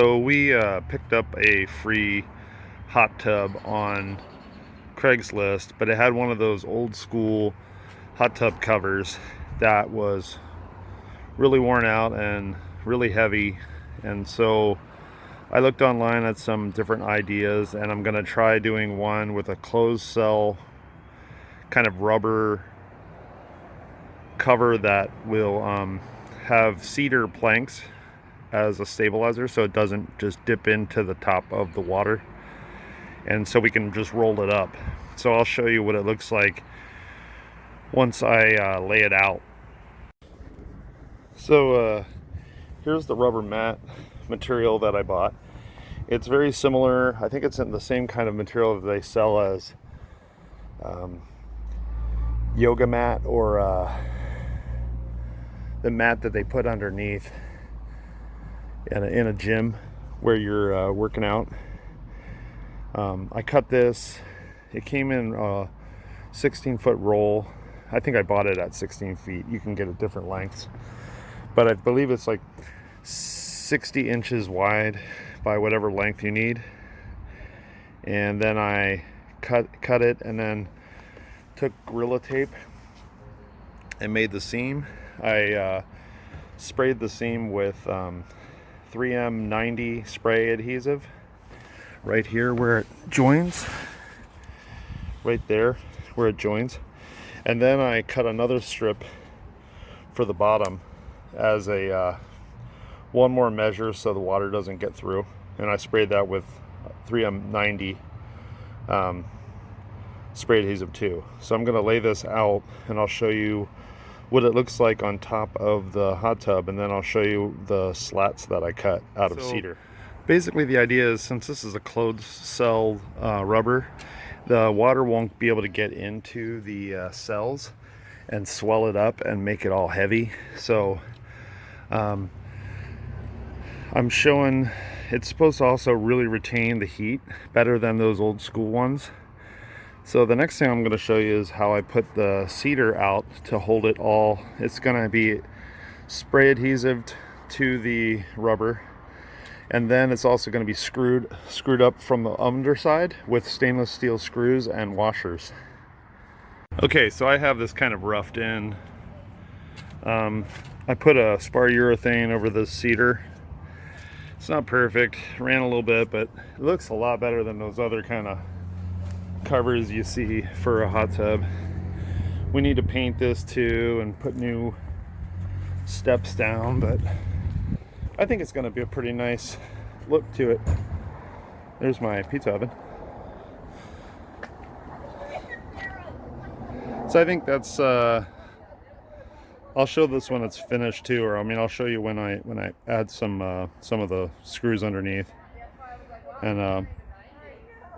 So we picked up a free hot tub on Craigslist, but it had one of those old school hot tub covers that was really worn out and really heavy. And so I looked online at some different ideas, and I'm going to try doing one with a closed cell kind of rubber cover that will have cedar planks as a stabilizer, so it doesn't just dip into the top of the water, and so we can just roll it up. So I'll show you what it looks like once I lay it out. So here's the rubber mat material that I bought. It's very similar. I think it's in the same kind of material that they sell as yoga mat, or the mat that they put underneath in a gym where you're working out. I cut this. It came in a 16-foot roll. I think I bought it at 16 feet. You can get it different lengths, but I believe it's like 60 inches wide by whatever length you need. And then I cut it, and then took Gorilla Tape and made the seam. I sprayed the seam with 3M 90 spray adhesive right here where it joins, right there where it joins. And then I cut another strip for the bottom as a one more measure so the water doesn't get through, and I sprayed that with 3M 90 spray adhesive too. So I'm going to lay this out, and I'll show you what it looks like on top of the hot tub, and then I'll show you the slats that I cut out of cedar. Basically, the idea is, since this is a closed cell rubber, the water won't be able to get into the cells and swell it up and make it all heavy. So I'm showing it's supposed to also really retain the heat better than those old school ones. So the next thing I'm going to show you is how I put the cedar out to hold it all. It's going to be spray adhesive to the rubber, and then it's also going to be screwed up from the underside with stainless steel screws and washers. Okay, so I have this kind of roughed in. I put a spar urethane over the cedar. It's not perfect, ran a little bit, but it looks a lot better than those other kind of covers you see for a hot tub. We need to paint this too and put new steps down, but I think it's going to be a pretty nice look to it. There's my pizza oven. So I think that's I'll show this when it's finished too, or I mean I'll show you when I add some of the screws underneath, and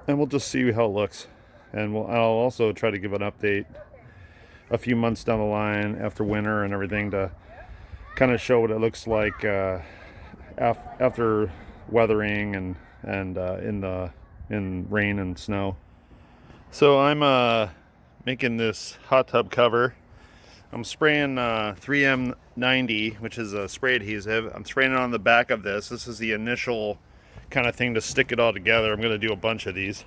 we'll just see how it looks. And I'll also try to give an update a few months down the line after winter and everything, to kind of show what it looks like after weathering and in rain and snow. So I'm making this hot tub cover. I'm spraying 3M 90, which is a spray adhesive. I'm spraying it on the back of this. This is the initial kind of thing to stick it all together. I'm going to do a bunch of these.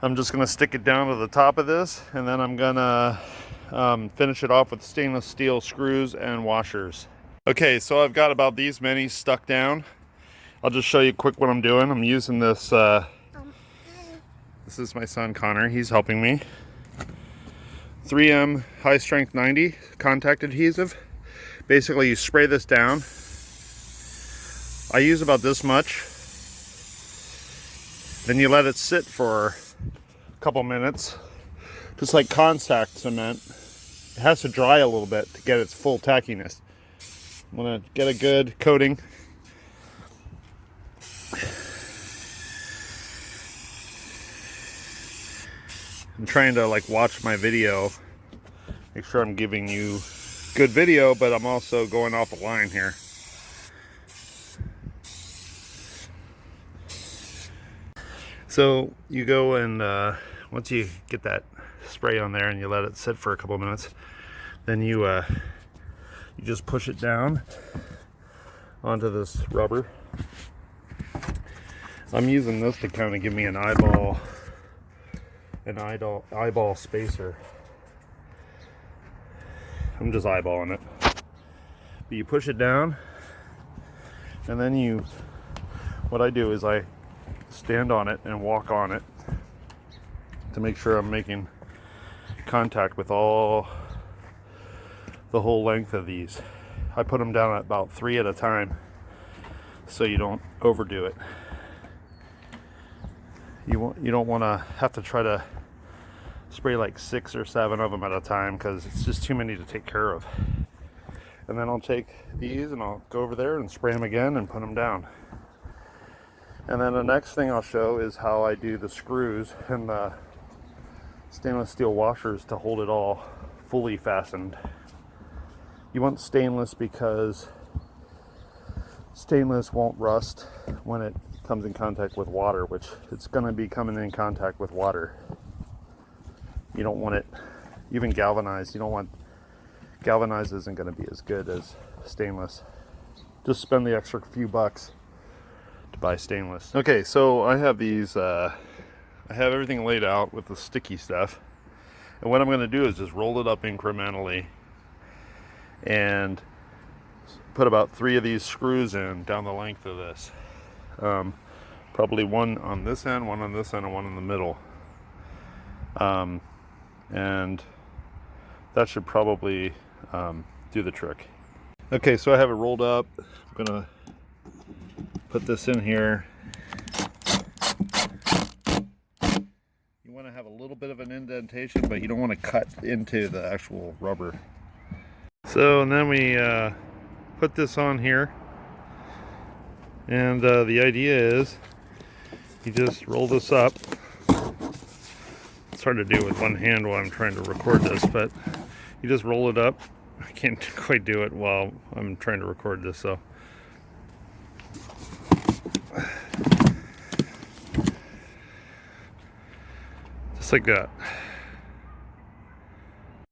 I'm just going to stick it down to the top of this, and then I'm going to finish it off with stainless steel screws and washers. Okay, so I've got about these many stuck down. I'll just show you quick what I'm doing. I'm using this, this is my son Connor, he's helping me. 3M high strength 90 contact adhesive. Basically you spray this down. I use about this much. Then you let it sit for a couple minutes, just like contact cement. It has to dry a little bit to get its full tackiness. I'm gonna get a good coating. I'm trying to watch my video, make sure I'm giving you good video, but I'm also going off a line here. So you go and once you get that spray on there and you let it sit for a couple of minutes, then you just push it down onto this rubber. I'm using this to kind of give me an eyeball spacer. I'm just eyeballing it. But you push it down, and then what I do is I stand on it and walk on it to make sure I'm making contact with the whole length of these. I put them down at about 3 at a time so you don't overdo it. You don't want to have to try to spray like 6 or 7 of them at a time, because it's just too many to take care of. And then I'll take these and I'll go over there and spray them again and put them down. And then the next thing I'll show is how I do the screws and the stainless steel washers to hold it all fully fastened. You want stainless because stainless won't rust when it comes in contact with water, which it's going to be coming in contact with water. You don't want it, even galvanized, galvanized isn't going to be as good as stainless. Just spend the extra few bucks to buy stainless. Okay, so I have these, I have everything laid out with the sticky stuff. And what I'm going to do is just roll it up incrementally and put about 3 of these screws in down the length of this. Probably one on this end, one on this end, and one in the middle. And that should probably do the trick. Okay, so I have it rolled up. I'm gonna put this in here. You want to have a little bit of an indentation, but you don't want to cut into the actual rubber. So, and then we put this on here, and the idea is you just roll this up. It's hard to do with one hand while I'm trying to record this, but you just roll it up. I can't quite do it while I'm trying to record this, so. Just like that.